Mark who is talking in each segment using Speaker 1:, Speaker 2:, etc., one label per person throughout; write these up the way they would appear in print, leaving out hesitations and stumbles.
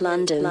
Speaker 1: London.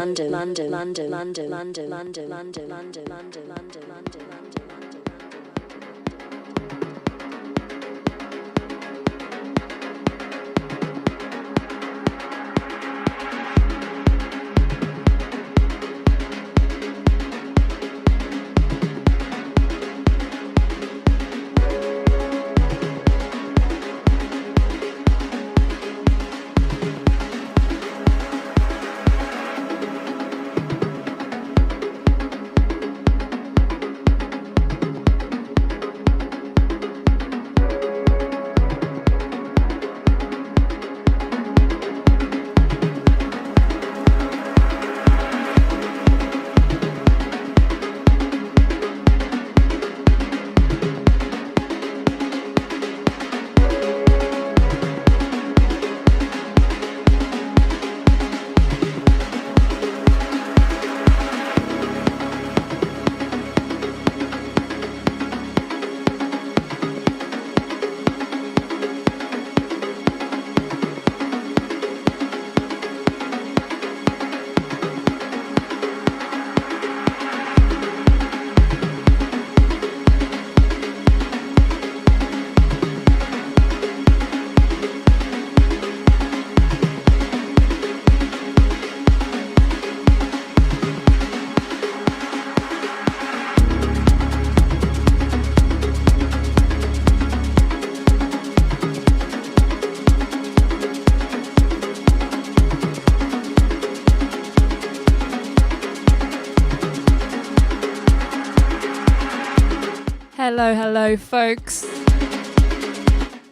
Speaker 2: Hello, folks,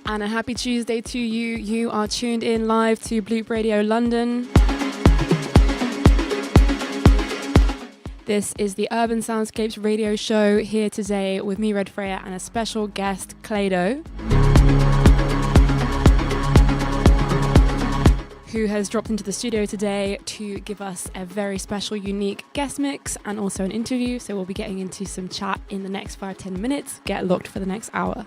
Speaker 2: and a happy Tuesday to you. You are tuned in live to Bloop Radio London. This is the Urban Soundscapes radio show here today with me, Redfreya, and a special guest, CLEIDO, who has dropped into the studio today to give us a very special, unique guest mix and also an interview. So we'll be getting into some chat in the next 5-10 minutes. Get locked for the next hour.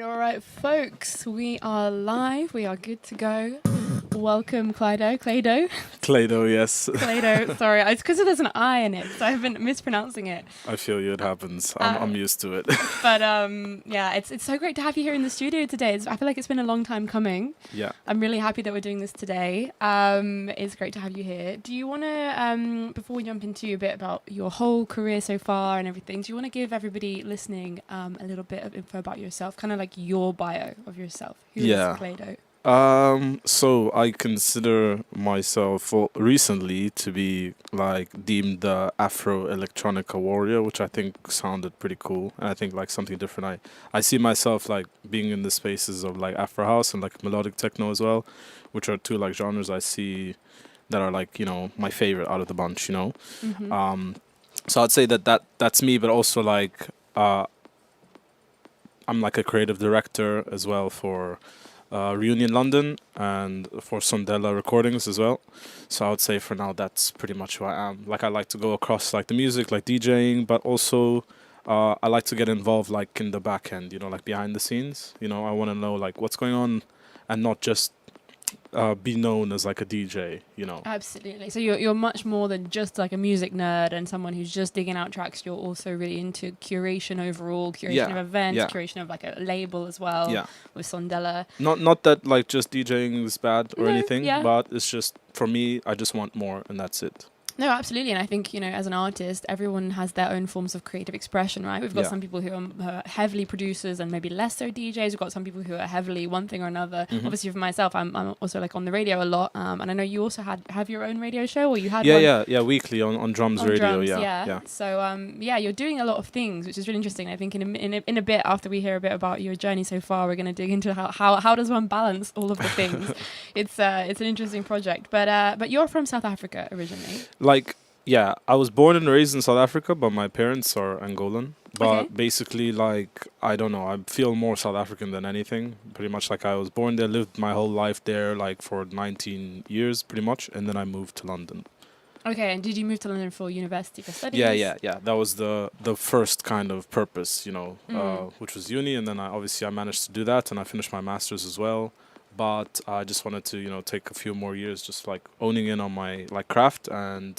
Speaker 2: All right, folks, we are live. We are good to go. Welcome, CLEIDO.
Speaker 3: CLEIDO, yes.
Speaker 2: CLEIDO, sorry. It's because there's an I in it, so I've been mispronouncing it.
Speaker 3: I feel you, it happens. I'm used to it.
Speaker 2: But yeah, it's so great to have you here in the studio today. I feel like it's been a long time coming.
Speaker 3: Yeah.
Speaker 2: I'm really happy that we're doing this today. It's great to have you here. Do you want to, before we jump into a bit about your whole career so far and everything, do you want to give everybody listening a little bit of info about yourself, kind of like your bio of yourself? Who is CLEIDO?
Speaker 3: So I consider myself recently to be like deemed the Afro electronica warrior, which I think sounded pretty cool, and I think like something different. I see myself like being in the spaces of like Afro house and like melodic techno as well, which are two like genres I see that are like my favorite out of the bunch.
Speaker 2: Hmm.
Speaker 3: So I'd say that's me, but also like I'm like a creative director as well for Reunion London and for Sondela Recordings as well. So I would say for now that's pretty much who I am. Like I like to go across like the music, like DJing, but also I like to get involved like in the back end, like behind the scenes. I want to know like what's going on and not just be known as like a DJ.
Speaker 2: Absolutely. So you're much more than just like a music nerd and someone who's just digging out tracks. You're also really into curation overall, curation of events, curation of like a label as well.
Speaker 3: Yeah.
Speaker 2: With Sondela.
Speaker 3: Not that like just DJing is bad or
Speaker 2: No,
Speaker 3: anything,
Speaker 2: yeah.
Speaker 3: but it's just for me, I just want more and that's it.
Speaker 2: No, absolutely. And I think, as an artist, everyone has their own forms of creative expression, right? We've got some people who are heavily producers and maybe less so DJs. We've got some people who are heavily one thing or another.
Speaker 3: Mm-hmm.
Speaker 2: Obviously, for myself, I'm also like on the radio a lot. And I know you also have your own radio show, or you had one?
Speaker 3: Yeah, weekly on Drums Radio.
Speaker 2: Drums,
Speaker 3: Yeah.
Speaker 2: So, you're doing a lot of things, which is really interesting. I think in a bit, after we hear a bit about your journey so far, we're going to dig into how does one balance all of the things. It's an interesting project. But you're from South Africa originally.
Speaker 3: Yeah, I was born and raised in South Africa, but my parents are Angolan. But basically, like, I don't know, I feel more South African than anything. Pretty much like I was born there, lived my whole life there, like for 19 years, pretty much. And then I moved to London.
Speaker 2: Okay, and did you move to London for university, for studies?
Speaker 3: Yeah. That was the first kind of purpose, which was uni. And then I managed to do that and I finished my master's as well. But I just wanted to, take a few more years just like owning in on my like craft and,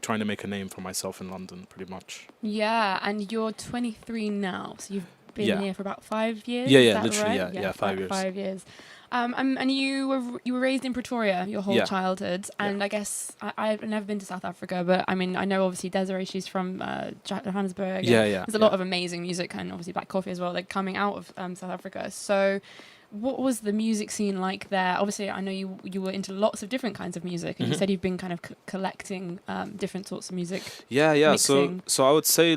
Speaker 3: trying to make a name for myself in London pretty much.
Speaker 2: Yeah, and you're 23 now, so you've been here for about 5 years?
Speaker 3: Yeah, literally, right? 5 years.
Speaker 2: 5 years. And you were raised in Pretoria your whole childhood, and I guess I've never been to South Africa, but I mean I know obviously Desiree, she's from Johannesburg. There's a lot of amazing music and obviously Black Coffee as well, like coming out of South Africa. So what was the music scene like there? Obviously, I know you were into lots of different kinds of music, and you said you've been kind of collecting different sorts of music.
Speaker 3: Yeah.
Speaker 2: Mixing.
Speaker 3: So I would say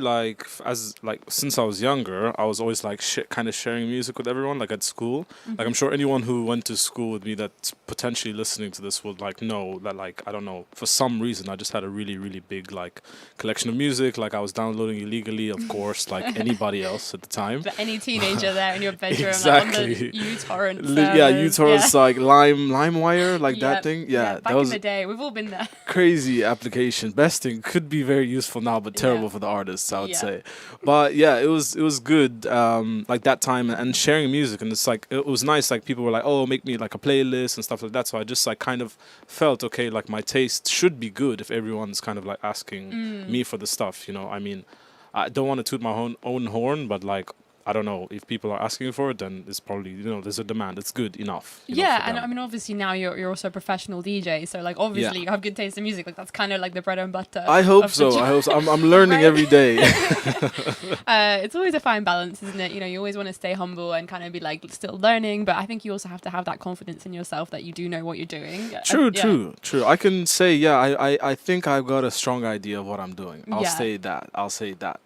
Speaker 3: since I was younger, I was always like kind of sharing music with everyone, like at school. Mm-hmm. Like I'm sure anyone who went to school with me that's potentially listening to this would like know that like I don't know, for some reason I just had a really really big like collection of music. Like I was downloading illegally, of course, like anybody else at the time.
Speaker 2: But any teenager there in your bedroom,
Speaker 3: exactly.
Speaker 2: Like on the uTorrent.
Speaker 3: uTorrents, like LimeWire, like that thing. Yeah,
Speaker 2: back
Speaker 3: that was
Speaker 2: in the day, we've all been there.
Speaker 3: Crazy application. Best thing, could be very useful now, but terrible for the artists, I would say. But yeah, it was good. Like that time and sharing music, and it's like it was nice. Like people were like, "Oh, make me like a playlist and stuff like that." So I just like kind of felt okay. Like my taste should be good if everyone's kind of like asking me for the stuff. I mean, I don't want to toot my own horn, but like. I don't know, if people are asking for it, then it's probably, there's a demand. It's good enough.
Speaker 2: And I mean, obviously now you're also a professional DJ, so like obviously you have good taste in music. Like that's kind of like the bread and butter.
Speaker 3: I hope so. I'm learning every day.
Speaker 2: It's always a fine balance, isn't it? You always want to stay humble and kind of be like still learning, but I think you also have to have that confidence in yourself that you do know what you're doing.
Speaker 3: True. I can say, I think I've got a strong idea of what I'm doing. I'll say that.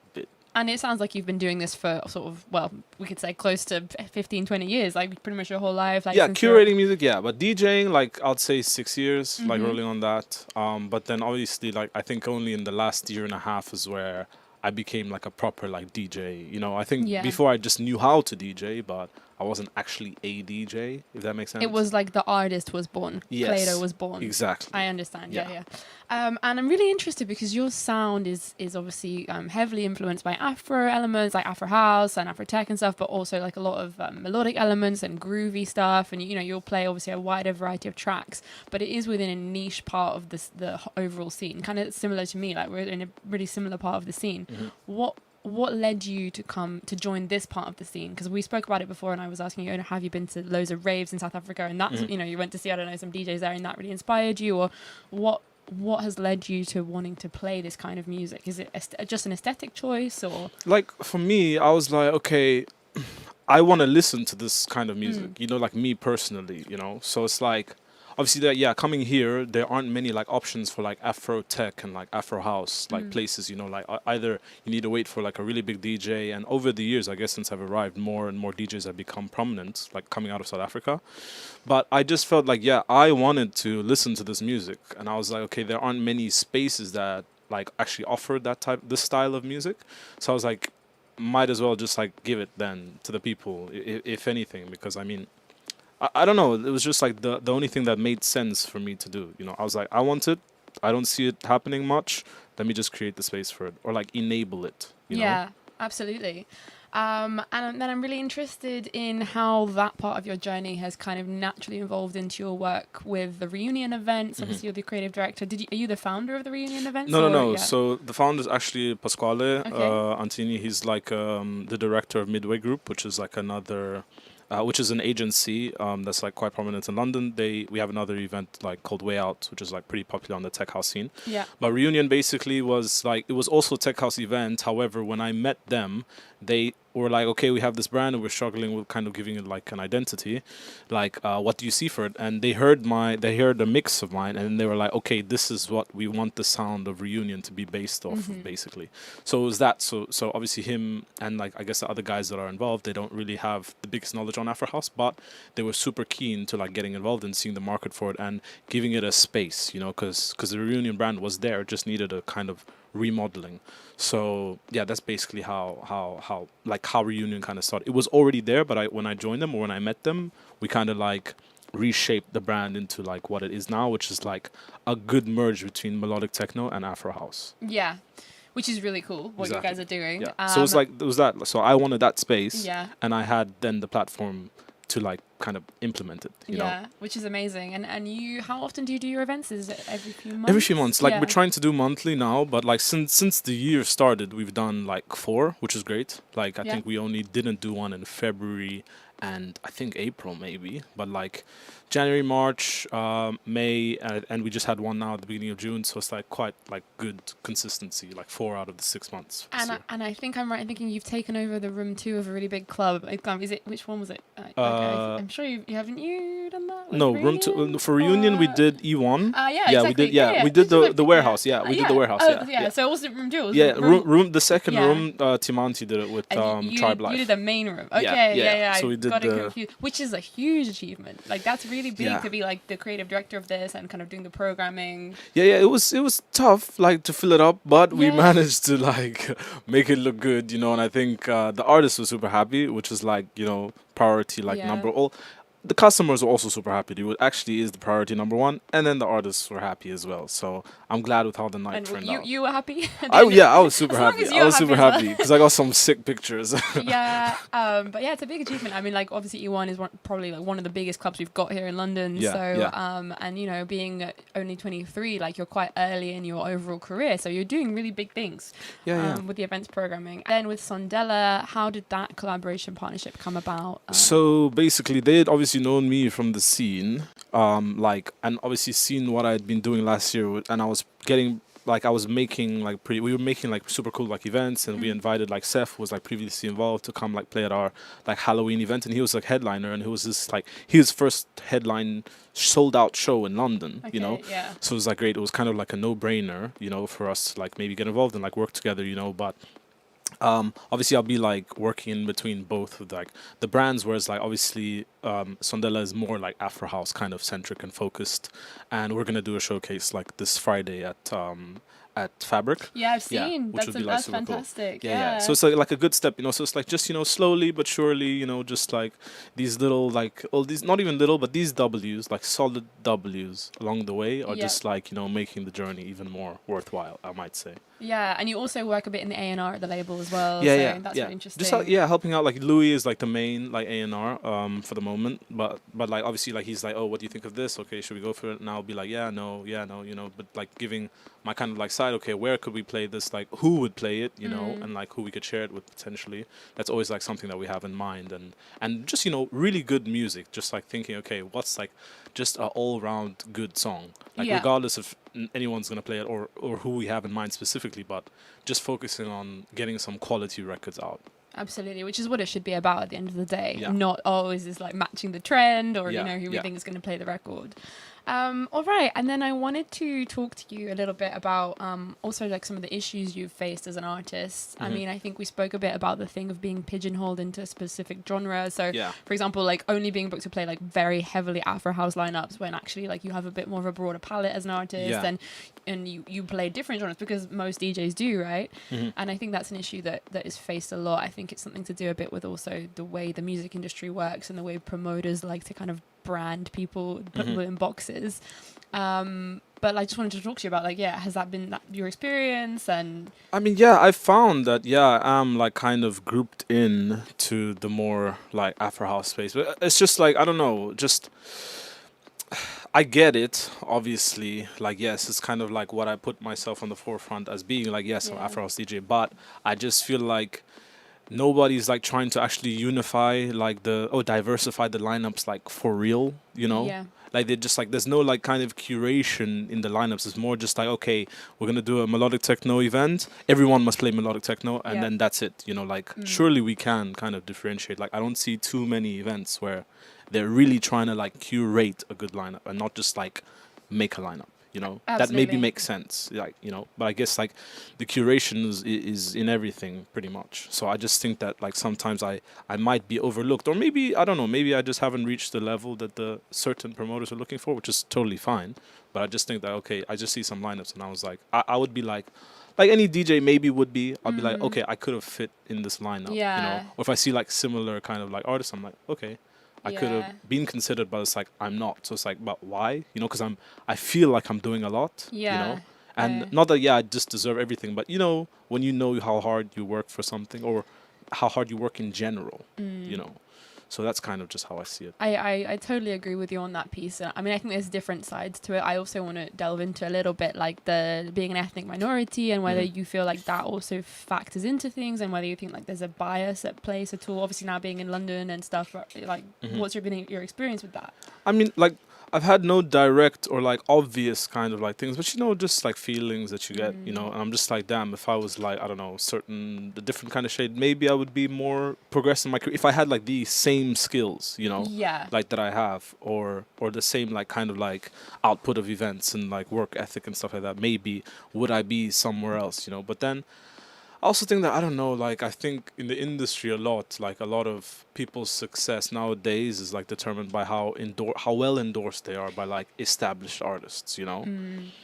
Speaker 2: And it sounds like you've been doing this for sort of, well, we could say close to 15, 20 years, like pretty much your whole life. Like
Speaker 3: curating music, but DJing, like I'd say 6 years, like rolling on that. But then obviously, like I think only in the last year and a half is where I became like a proper like DJ. I think before I just knew how to DJ, but I wasn't actually a DJ, if that makes sense.
Speaker 2: It was like the artist was born.
Speaker 3: Yes.
Speaker 2: CLEIDO was born.
Speaker 3: Exactly.
Speaker 2: I understand. Yeah. And I'm really interested because your sound is obviously heavily influenced by Afro elements, like Afro house and Afro tech and stuff, but also like a lot of melodic elements and groovy stuff. And you'll play obviously a wider variety of tracks, but it is within a niche part of the overall scene, kind of similar to me. Like we're in a really similar part of the scene. Mm-hmm. What led you to join this part of the scene? Because we spoke about it before, and I was asking you, have you been to loads of raves in South Africa? And that's you went to see, I don't know, some DJs there, and that really inspired you, or what has led you to wanting to play this kind of music? Is it just an aesthetic choice, or
Speaker 3: like for me, I was like, okay, I want to listen to this kind of music, you know, like me personally, you know. So it's like, obviously, that yeah, coming here, there aren't many like options for like Afro tech and like Afro house like places, you know, like either you need to wait for like a really big DJ, and over the years, I guess since I've arrived, more and more DJs have become prominent, like coming out of South Africa. But I just felt like, yeah, I wanted to listen to this music, and I was like, okay, there aren't many spaces that like actually offer this style of music. So I was like, might as well just like give it then to the people, if anything, because I mean, I don't know, it was just like the only thing that made sense for me to do. You know, I was like, I want it. I don't see it happening much. Let me just create the space for it, or like enable it. You know?
Speaker 2: Absolutely. And then I'm really interested in how that part of your journey has kind of naturally evolved into your work with the reunion events. Obviously, you're the creative director. Are you the founder of the reunion events?
Speaker 3: No. So the founder is actually Pasquale Antini. He's like the director of Midway Group, which is like another, which is an agency that's like quite prominent in London. We have another event like called Way Out, which is like pretty popular on the tech house scene.
Speaker 2: Yeah.
Speaker 3: But Reunion basically was like, it was also a tech house event. However, when I met them, they were like, okay, we have this brand and we're struggling with kind of giving it like an identity. Like, what do you see for it? And they heard a mix of mine, and they were like, okay, this is what we want the sound of Reunion to be based off of, basically. So it was that. So obviously him and like, I guess the other guys that are involved, they don't really have the biggest knowledge on Afro House, but they were super keen to like getting involved and seeing the market for it and giving it a space, you know, because the Reunion brand was there, it just needed a kind of remodeling. So yeah, that's basically how Reunion kind of started. It was already there, but when I joined them, or when I met them, we kind of like reshaped the brand into like what it is now, which is like a good merge between melodic techno and Afro house.
Speaker 2: Yeah, which is really cool what you guys are doing.
Speaker 3: Yeah. So it was that. So I wanted that space,
Speaker 2: Yeah.
Speaker 3: and I had then the platform to like kind of implement it, you know?
Speaker 2: Which is amazing. And you, how often do you do your events? Is it every few months?
Speaker 3: Every few months. Like we're trying to do monthly now, but like since the year started, we've done like 4, which is great. Like I think we only didn't do one in February and I think April maybe, but like January, March, May, and we just had one now at the beginning of June. So it's like quite like good consistency, like 4 out of the 6 months.
Speaker 2: And I think I'm right in thinking you've taken over the room 2 of a really big club. Is it, which one was it? I'm sure you haven't you done that?
Speaker 3: No, room 2 for Reunion we did E1.
Speaker 2: Exactly.
Speaker 3: We did. We did the warehouse. Yeah, we did the warehouse.
Speaker 2: So it wasn't room 2. It was
Speaker 3: room the second room. Timanti did it with Tribe Life.
Speaker 2: You did the main room. Okay,
Speaker 3: So we did
Speaker 2: got it confused, which is a huge achievement. Like that's really big to be like the creative director of this and kind of doing the programming. It
Speaker 3: was tough like to fill it up, but we managed to like make it look good, you know. And I think the artists were super happy, which is like, you know, priority number all. The customers were also super happy. It actually is the priority number 1, and then the artists were happy as well. So I'm glad with how the night turned out.
Speaker 2: You were happy?
Speaker 3: I was super happy. I was super happy because I got some sick pictures.
Speaker 2: But yeah, it's a big achievement. I mean, like obviously E1 is probably like one of the biggest clubs we've got here in London. And you know, being only 23, like you're quite early in your overall career, so you're doing really big things. With the events programming. Then with Sondela, how did that collaboration partnership come about?
Speaker 3: So basically, they had obviously known me from the scene, and obviously seen what I had been doing last year, and I was making we were making like super cool like events, and we invited like Seth, who was like previously involved, to come like play at our like Halloween event, and he was like headliner, and it was this like his first headline sold out show in London, you know. So it was like great. It was kind of like a no-brainer, you know, for us to like maybe get involved and like work together, you know. But obviously I'll be like working in between both of like the brands, whereas like obviously Sondela is more like Afro House kind of centric and focused, and we're gonna do a showcase like this Friday at Fabric.
Speaker 2: Yeah, I've seen.
Speaker 3: Which would be like
Speaker 2: that's
Speaker 3: super
Speaker 2: fantastic.
Speaker 3: Cool. Yeah. So it's like a good step, you know. So it's like just, you know, slowly but surely, you know, just like these little like all these, not even little, but these W's, like solid W's along the way are just like, you know, making the journey even more worthwhile, I might say.
Speaker 2: Yeah, and you also work a bit in the A&R at the label as well. That's really interesting.
Speaker 3: Just helping out. Like Louis is like the main like A&R for the moment, but like obviously like he's like, oh, what do you think of this? Okay, should we go for it? And I'll be like, no, you know, but like giving my kind of like side. Okay, where could we play this? Like who would play it? You know, and like who we could share it with potentially. That's always like something that we have in mind, and just, you know, really good music. Just like thinking, okay, what's like just an all-round good song, like regardless if anyone's gonna play it or who we have in mind specifically, but just focusing on getting some quality records out.
Speaker 2: Absolutely, which is what it should be about at the end of the day.
Speaker 3: Yeah.
Speaker 2: Not, oh, is this like matching the trend or,
Speaker 3: Yeah,
Speaker 2: you know, who we
Speaker 3: yeah.
Speaker 2: think is going to play the record. All right. And then I wanted to talk to you a little bit about also like some of the issues you've faced as an artist. I mean, I think we spoke a bit about the thing of being pigeonholed into a specific genre. So,
Speaker 3: Yeah.
Speaker 2: for example, like only being booked to play like very heavily Afro house lineups when actually like you have a bit more of a broader palette as an artist
Speaker 3: Yeah.
Speaker 2: and you play different genres because most DJs do, right?
Speaker 3: Mm-hmm.
Speaker 2: And I think that's an issue that is faced a lot. I think it's something to do a bit with also the way the music industry works and the way promoters like to kind of brand people, put people in boxes. But I just wanted to talk to you about like, has that been your experience? And
Speaker 3: I mean, yeah, I found that, I'm like kind of grouped in to the more like Afro house space. But it's just like, I don't know, just I get it, obviously. Like, yes, it's kind of like what I put myself on the forefront as being like, yes, I'm
Speaker 2: Yeah.
Speaker 3: Afro house DJ. But I just feel like nobody's like trying to actually unify like diversify the lineups like for real, you know?
Speaker 2: Yeah.
Speaker 3: Like they're just like there's no like kind of curation in the lineups. It's more just like, okay, we're gonna do a melodic techno event. Everyone must play melodic techno, and
Speaker 2: Yeah.
Speaker 3: then that's it. You know, like surely we can kind of differentiate. Like I don't see too many events where they're really trying to like curate a good lineup and not just like make a lineup. You know, that maybe
Speaker 2: Absolutely.
Speaker 3: makes sense. Like, you know, but I guess like the curation is in everything pretty much. So I just think that like sometimes I might be overlooked, or maybe I don't know, maybe I just haven't reached the level that the certain promoters are looking for, which is totally fine. But I just think that, okay, I just see some lineups and I was like, I would be like any DJ maybe would be, I'd be like, okay, I could have fit in this lineup, you
Speaker 2: Yeah.
Speaker 3: know. Or if I see like similar kind of like artists, I'm like, okay, I could
Speaker 2: Yeah.
Speaker 3: have been considered, but it's like I'm not. So it's like, but why? You know, because I feel like I'm doing a lot.
Speaker 2: Yeah.
Speaker 3: You know, and
Speaker 2: Yeah.
Speaker 3: not that I just deserve everything, but you know, when you know how hard you work for something or how hard you work in general, you know. So that's kind of just how I see it.
Speaker 2: I totally agree with you on that piece. I mean, I think there's different sides to it. I also want to delve into a little bit like the being an ethnic minority and whether you feel like that also factors into things and whether you think like there's a bias at place at all. Obviously now being in London and stuff, like what's been your experience with that?
Speaker 3: I mean, like I've had no direct or like obvious kind of like things, but you know, just like feelings that you get, you know, and I'm just like, damn, if I was like, I don't know, the different kind of shade, maybe I would be more progressed in my career if I had like the same skills, you know,
Speaker 2: Yeah.
Speaker 3: like that I have, or the same like kind of like output of events and like work ethic and stuff like that. Maybe would I be somewhere else, you know? But then I also think that, I don't know, like I think in the industry a lot of people's success nowadays is like determined by how well endorsed they are by like established artists, you know.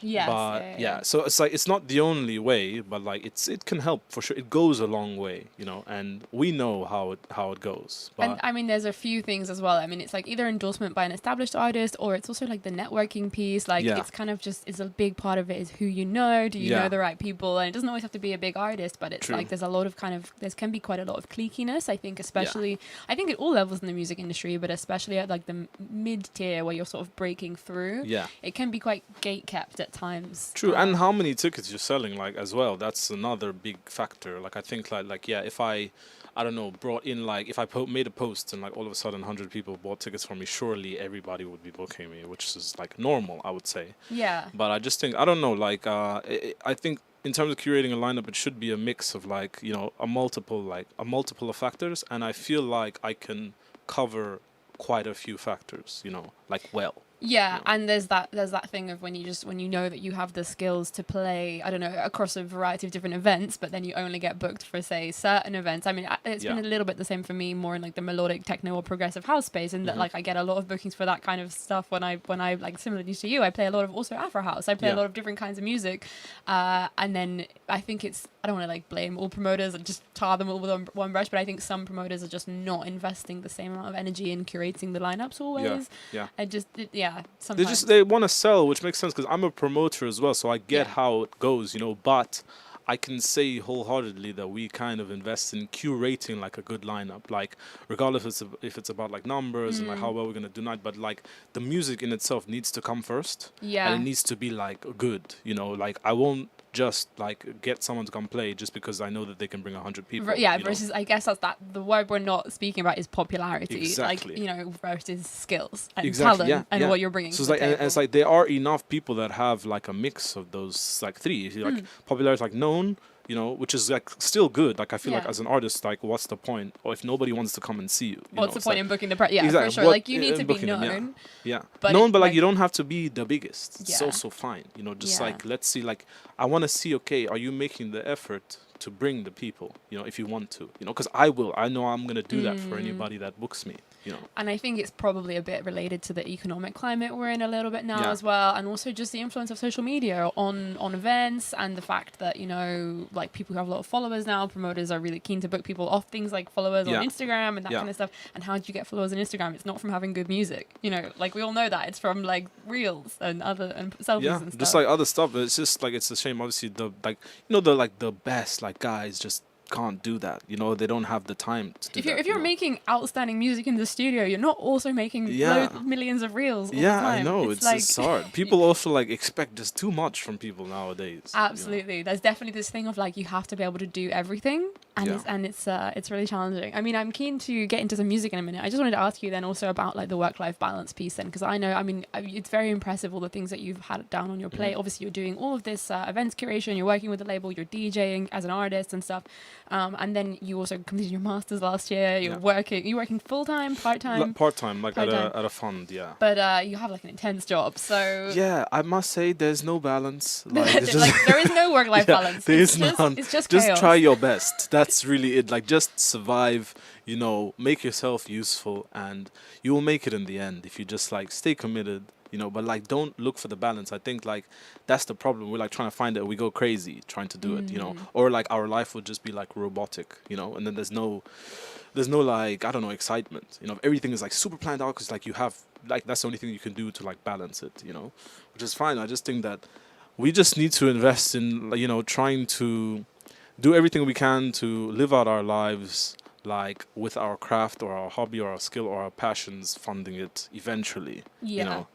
Speaker 2: Yes.
Speaker 3: But yeah, so it's like it's not the only way, but like it can help for sure. It goes a long way, you know, and we know how it goes. But
Speaker 2: And I mean, there's a few things as well. I mean, it's like either endorsement by an established artist or it's also like the networking piece. Like
Speaker 3: Yeah.
Speaker 2: it's kind of just, it's a big part of it is who you know, do you
Speaker 3: Yeah.
Speaker 2: know the right people? And it doesn't always have to be a big artist, but it's
Speaker 3: True.
Speaker 2: like there's a lot of there can be quite a lot of cliquiness, I think, especially, I think at all levels in the music industry, but especially at like the mid tier where you're sort of breaking through.
Speaker 3: yeah.
Speaker 2: It can be quite gate-kept at times.
Speaker 3: True, and how many tickets you're selling, like as well. That's another big factor. Like I think, like yeah, if I don't know, brought in like if I made a post and like all of a sudden 100 people bought tickets for me, surely everybody would be booking me, which is like normal, I would say.
Speaker 2: Yeah.
Speaker 3: But I just think I don't know, like I think in terms of curating a lineup, it should be a mix of like, you know, a multiple of factors, and I feel like I can cover quite a few factors, you know, like well.
Speaker 2: Yeah, and there's that thing of when you know that you have the skills to play, I don't know, across a variety of different events, but then you only get booked for say certain events. I mean, it's been a little bit the same for me, more in like the melodic techno or progressive house space, and that like I get a lot of bookings for that kind of stuff when I like similarly to you, I play a lot of also Afro house. I play a lot of different kinds of music, and then I think I don't want to like blame all promoters and just tar them all with one brush, but I think some promoters are just not investing the same amount of energy in curating the lineups always.
Speaker 3: Yeah.
Speaker 2: Sometimes
Speaker 3: They want to sell, which makes sense because I'm a promoter as well, so I get how it goes, you know. But I can say wholeheartedly that we kind of invest in curating like a good lineup, like regardless if it's about like numbers and like how well we're gonna do night, but like the music in itself needs to come first,
Speaker 2: Yeah.
Speaker 3: and it needs to be like good, you know. Like I won't just like get someone to come play just because I know that they can bring 100 people.
Speaker 2: Yeah,
Speaker 3: you know?
Speaker 2: versus I guess that's the word we're not speaking about is popularity,
Speaker 3: Exactly.
Speaker 2: like, you know, versus skills and
Speaker 3: Exactly,
Speaker 2: talent and
Speaker 3: yeah.
Speaker 2: what you're bringing.
Speaker 3: So
Speaker 2: to
Speaker 3: it's
Speaker 2: the
Speaker 3: like, and
Speaker 2: table.
Speaker 3: it's like there are enough people that have like a mix of those like three. If you like popularity, like known, you know, which is like still good. Like I feel like
Speaker 2: Yeah.
Speaker 3: as an artist, like what's the point? Or if nobody wants to come and see you,
Speaker 2: What's the
Speaker 3: it's
Speaker 2: point
Speaker 3: like,
Speaker 2: in booking the press? Yeah,
Speaker 3: exactly.
Speaker 2: for sure.
Speaker 3: What-
Speaker 2: Like you need
Speaker 3: in
Speaker 2: to be
Speaker 3: booking them,
Speaker 2: known.
Speaker 3: yeah.
Speaker 2: But
Speaker 3: Known,
Speaker 2: it,
Speaker 3: but like
Speaker 2: like-
Speaker 3: you don't have to be the biggest. It's
Speaker 2: Yeah.
Speaker 3: also fine. You know, just
Speaker 2: Yeah.
Speaker 3: like let's see. Like I want to see. Okay, are you making the effort to bring the people? You know, if you want to. You know, because I will. I know I'm gonna do that for anybody that books me. You know.
Speaker 2: And I think it's probably a bit related to the economic climate we're in a little bit now
Speaker 3: Yeah.
Speaker 2: as well, and also just the influence of social media on events, and the fact that, you know, like people who have a lot of followers now, promoters are really keen to book people off things like followers
Speaker 3: Yeah.
Speaker 2: on Instagram and that
Speaker 3: Yeah.
Speaker 2: kind of stuff. And how do you get followers on Instagram? It's not from having good music, you know, like we all know that. It's from like reels and other and selfies
Speaker 3: Yeah,
Speaker 2: and stuff.
Speaker 3: just like other stuff. But it's just like it's a shame. Obviously, the like you know the best like guys just can't do that. You know, they don't have the time to do that.
Speaker 2: if you're
Speaker 3: you know?
Speaker 2: making outstanding music in the studio, you're not also making
Speaker 3: Yeah.
Speaker 2: millions of reels all the
Speaker 3: Yeah,
Speaker 2: time.
Speaker 3: I know.
Speaker 2: like
Speaker 3: It's hard. People also like expect just too much from people nowadays. you know?
Speaker 2: Absolutely. There's definitely this thing of like you have to be able to do everything, and
Speaker 3: Yeah.
Speaker 2: it's really challenging. I mean, I'm keen to get into some music in a minute. I just wanted to ask you then also about like the work-life balance piece then, because I know, I mean, it's very impressive all the things that you've had down on your plate.
Speaker 3: Mm-hmm.
Speaker 2: Obviously, you're doing all of this events curation, you're working with the label, you're DJing as an artist and stuff, and then you also completed your masters last year. You're working full-time, part-time,
Speaker 3: Part-time, like
Speaker 2: Part-time.
Speaker 3: at a fund, yeah.
Speaker 2: but you have like an intense job, so
Speaker 3: Yeah, I must say there's no balance. Like, it's
Speaker 2: like there is no work-life
Speaker 3: Yeah,
Speaker 2: balance.
Speaker 3: there
Speaker 2: It's
Speaker 3: is
Speaker 2: just,
Speaker 3: none.
Speaker 2: it's just
Speaker 3: Just
Speaker 2: chaos.
Speaker 3: try your best. That's really it. Like just survive, you know, make yourself useful, and you will make it in the end if you just like stay committed, you know, but like don't look for the balance. I think like that's the problem. We're like trying to find it, we go crazy trying to do it, you know. Or like our life would just be like robotic, you know, and then there's no like, I don't know, excitement. You know, everything is like super planned out because like you have like that's the only thing you can do to like balance it, you know, which is fine. I just think that we just need to invest in, you know, trying to do everything we can to live out our lives like with our craft or our hobby or our skill or our passions, funding it eventually.
Speaker 2: Yeah.
Speaker 3: You know,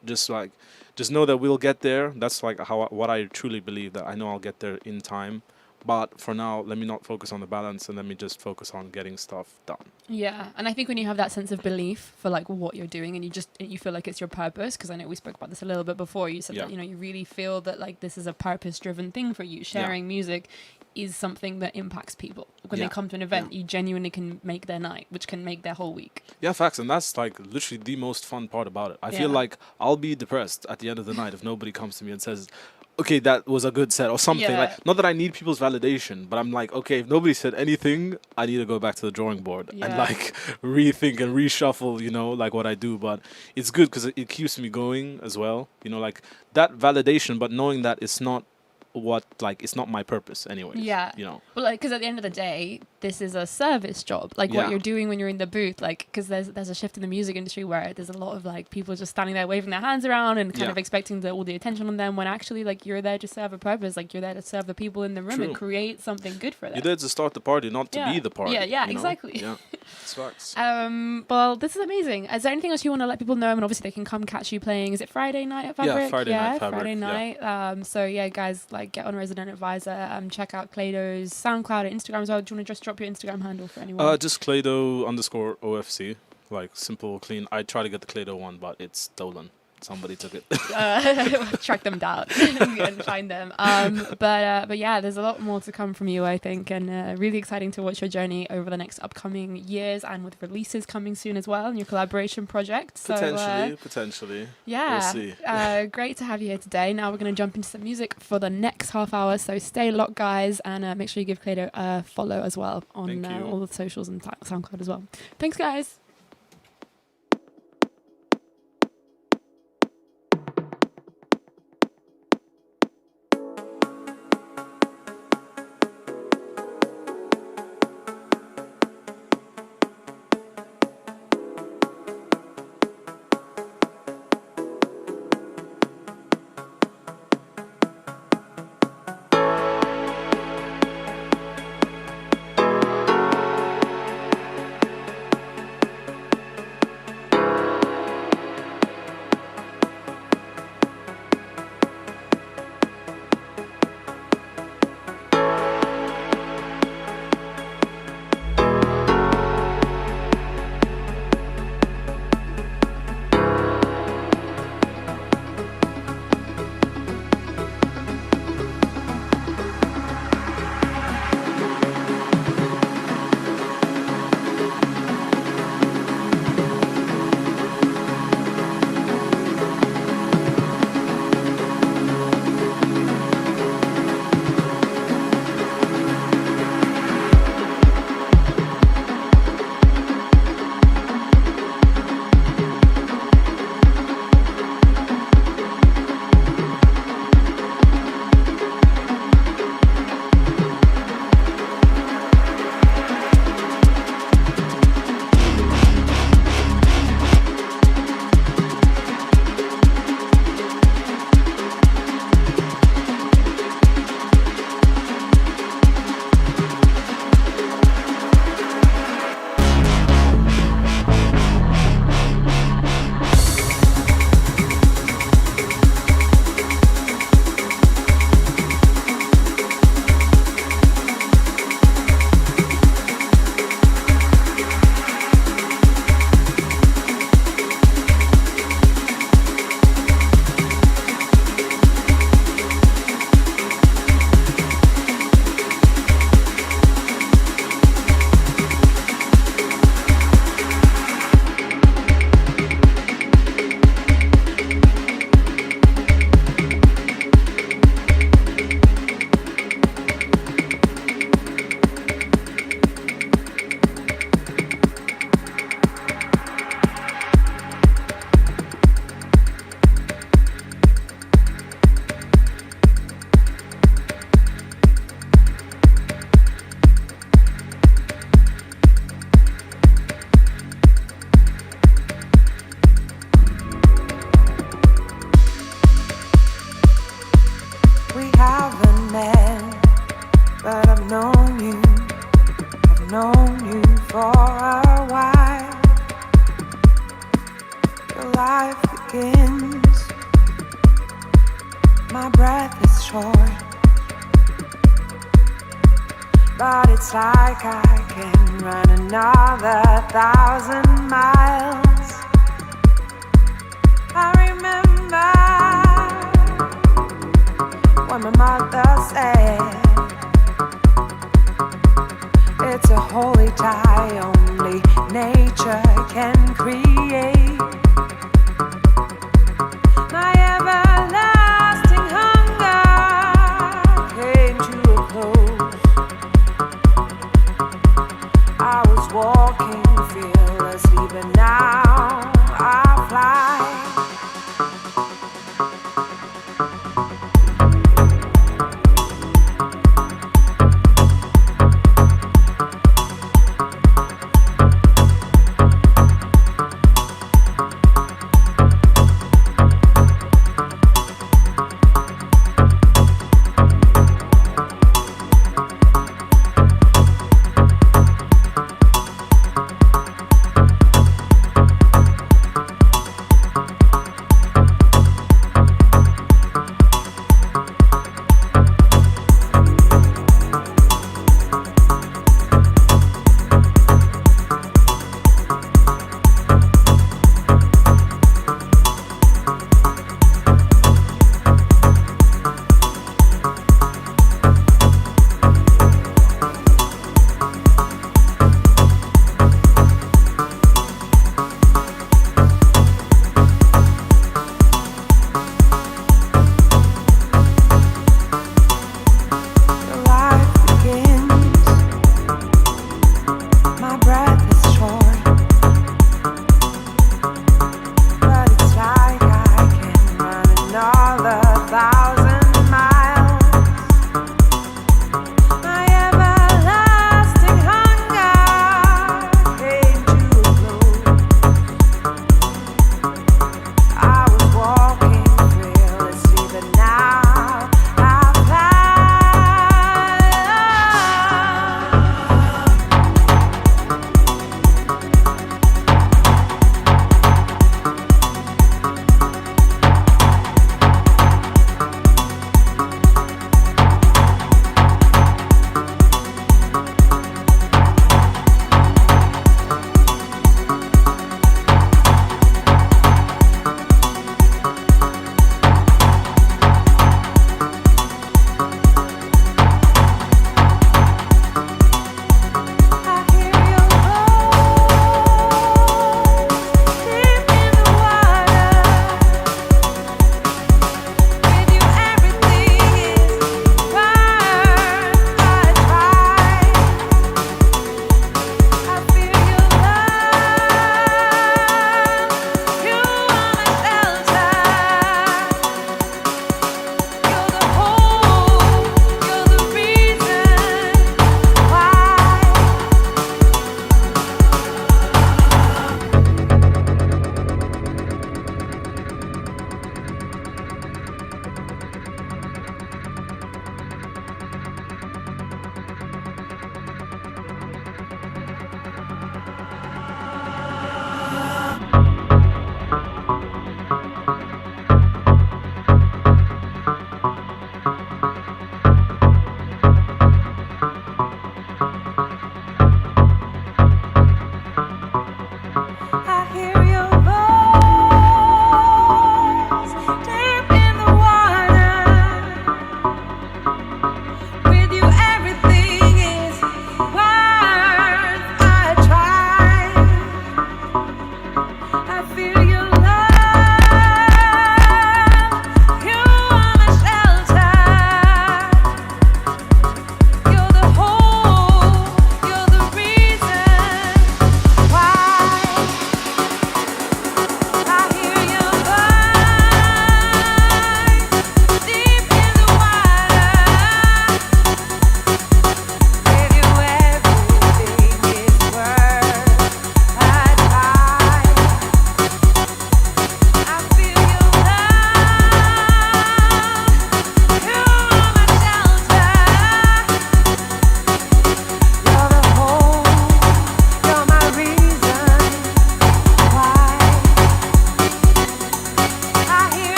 Speaker 3: just know that we'll get there. That's like what I truly believe, that I know I'll get there in time. But for now, let me not focus on the balance and let me just focus on getting stuff done.
Speaker 2: Yeah, and I think when you have that sense of belief for like what you're doing, and you feel like it's your purpose, because I know we spoke about this a little bit before. You said that, you know, you really feel that like this is a purpose-driven thing for you. Sharing music is something that impacts people. When they come to an event, you genuinely can make their night, which can make their whole week.
Speaker 3: Yeah, facts, and that's like literally the most fun part about it. I feel like I'll be depressed at the end of the night if nobody comes to me and says, okay, that was a good set or something.
Speaker 2: Yeah.
Speaker 3: Like, not that I need people's validation, but I'm like, okay, if nobody said anything, I need to go back to the drawing board and like rethink and reshuffle, you know, like what I do. But it's good because it keeps me going as well, you know, like that validation, but knowing that it's not it's not my purpose anyway.
Speaker 2: Yeah.
Speaker 3: You know.
Speaker 2: Well, like, because at the end of the day, this is a service job. Like what you're doing when you're in the booth, like, because there's a shift in the music industry where there's a lot of like people just standing there waving their hands around and kind of expecting all the attention on them, when actually like you're there to serve a purpose. Like you're there to serve the people in the room and create something good for them.
Speaker 3: You're there to start the party, not to be the party.
Speaker 2: Yeah,
Speaker 3: you know?
Speaker 2: exactly.
Speaker 3: Yeah, it's facts.
Speaker 2: Well, this is amazing. Is there anything else you want to let people know? And obviously they can come catch you playing. Is it Friday night at Fabric?
Speaker 3: Yeah, Friday night, Fabric,
Speaker 2: Friday night. So yeah, guys, like get on Resident Advisor. Check out CLEIDO's SoundCloud and Instagram as well. Do you want to just drop your Instagram handle for anyone?
Speaker 3: Just CLEIDO_OFC. Like simple, clean. I try to get the CLEIDO one, but it's stolen. Somebody took it.
Speaker 2: Track them down and find them. But yeah, there's a lot more to come from you, I think, and really exciting to watch your journey over the next upcoming years, and with releases coming soon as well, and your collaboration projects.
Speaker 3: Potentially.
Speaker 2: Yeah.
Speaker 3: We'll see.
Speaker 2: Great to have you here today. Now we're going to jump into some music for the next half hour, so stay locked, guys, and make sure you give CLEIDO a follow as well on all the socials and SoundCloud as well. Thanks, guys.
Speaker 1: My breath is short, but it's like I can run another 1,000 miles. I remember when my mother said, it's a holy tie only nature can create. My everlasting hunger came to a close. I was walking fearlessly, but now I fly.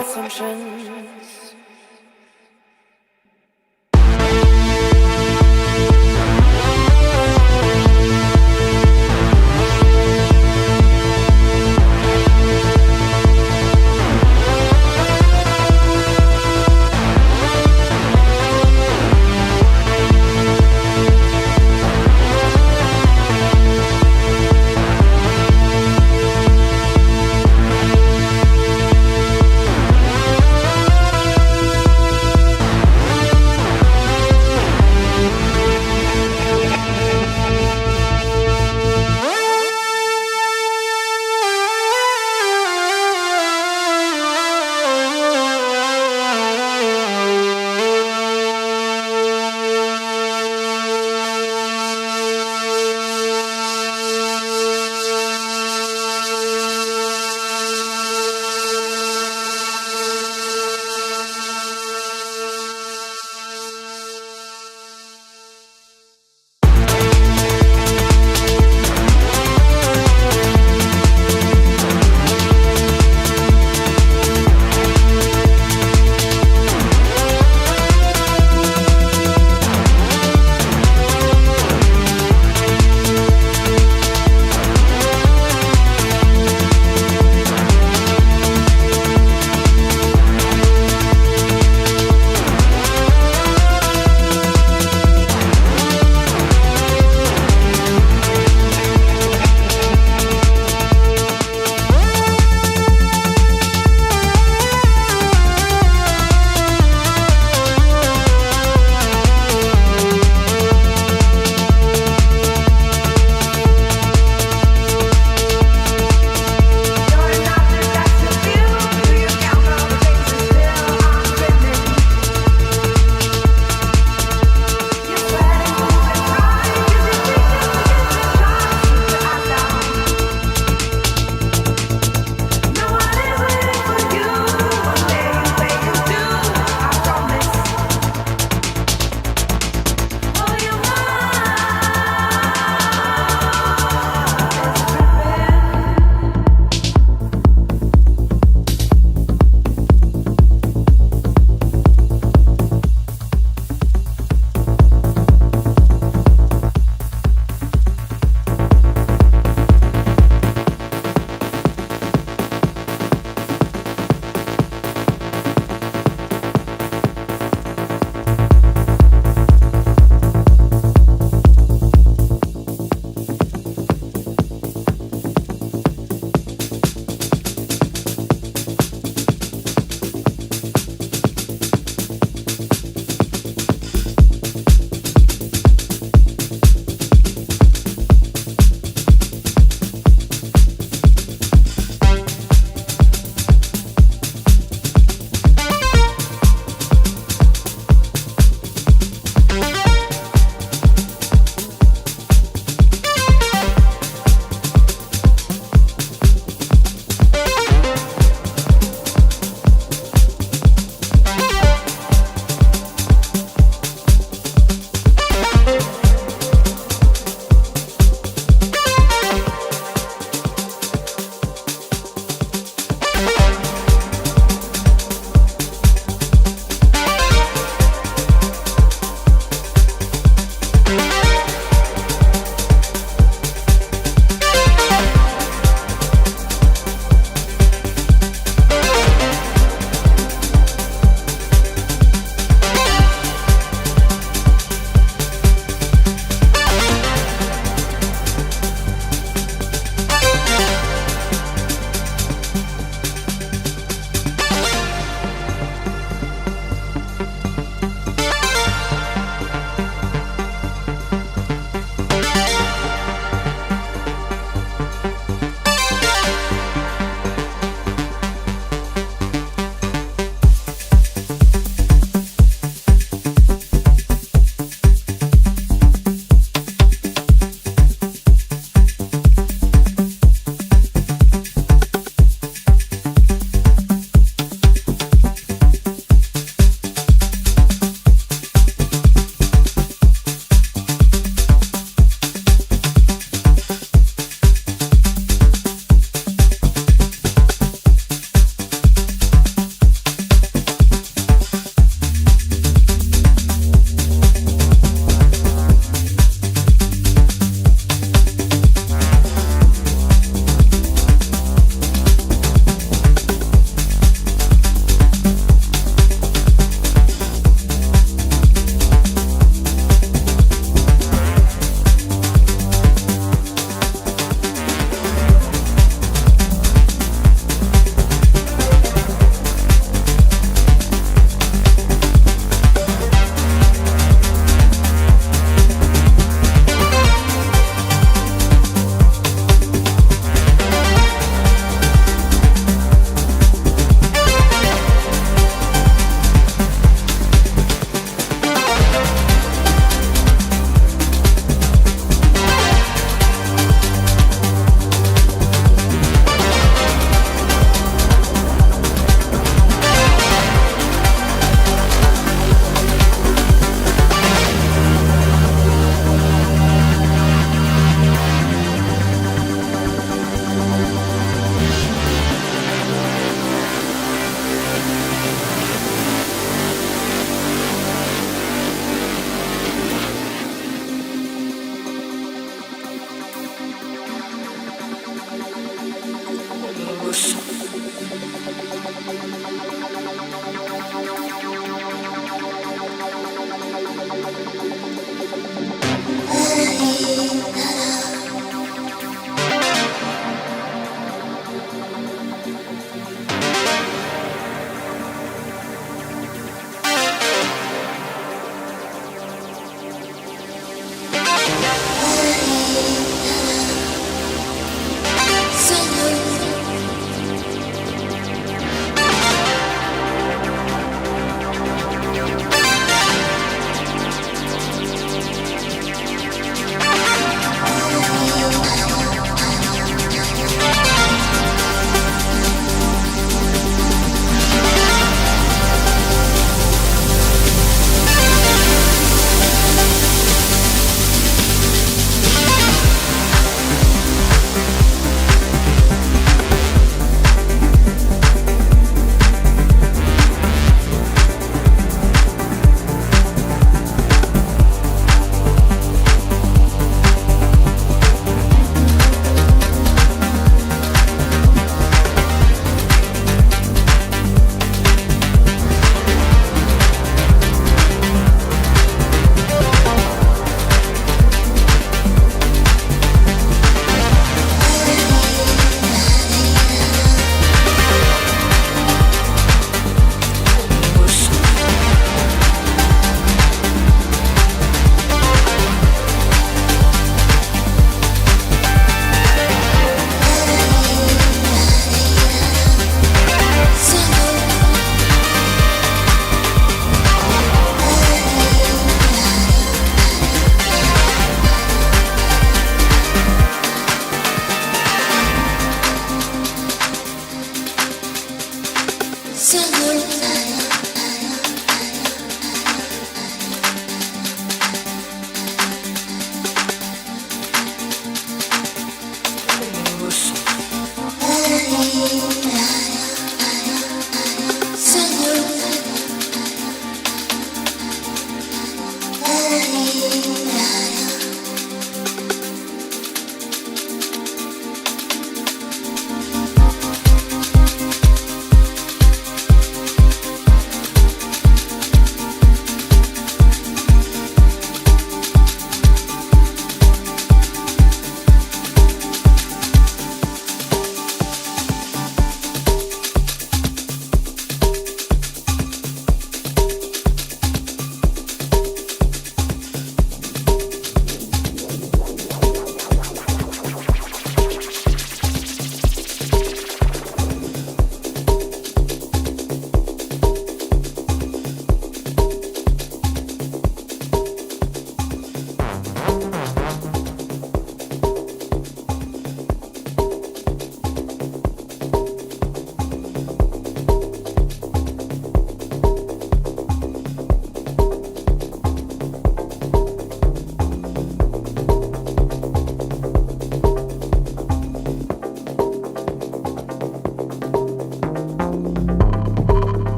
Speaker 1: assumptions.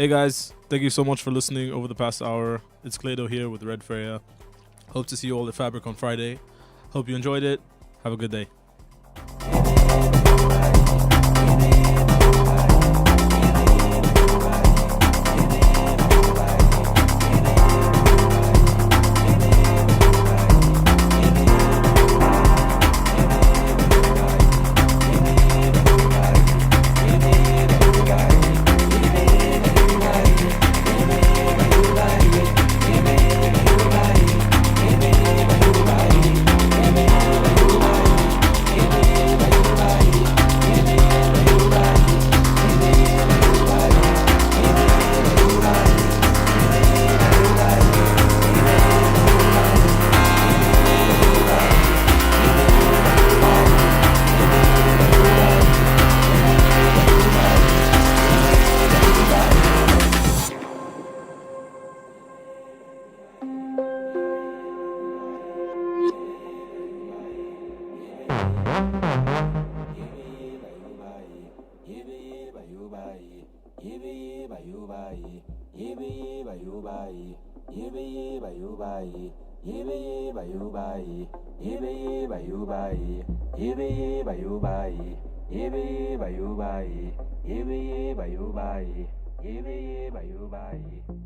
Speaker 3: Hey guys, thank you so much for listening over the past hour. It's CLEIDO here with Redfreya. Hope to see you all at Fabric on Friday. Hope you enjoyed it. Have a good day.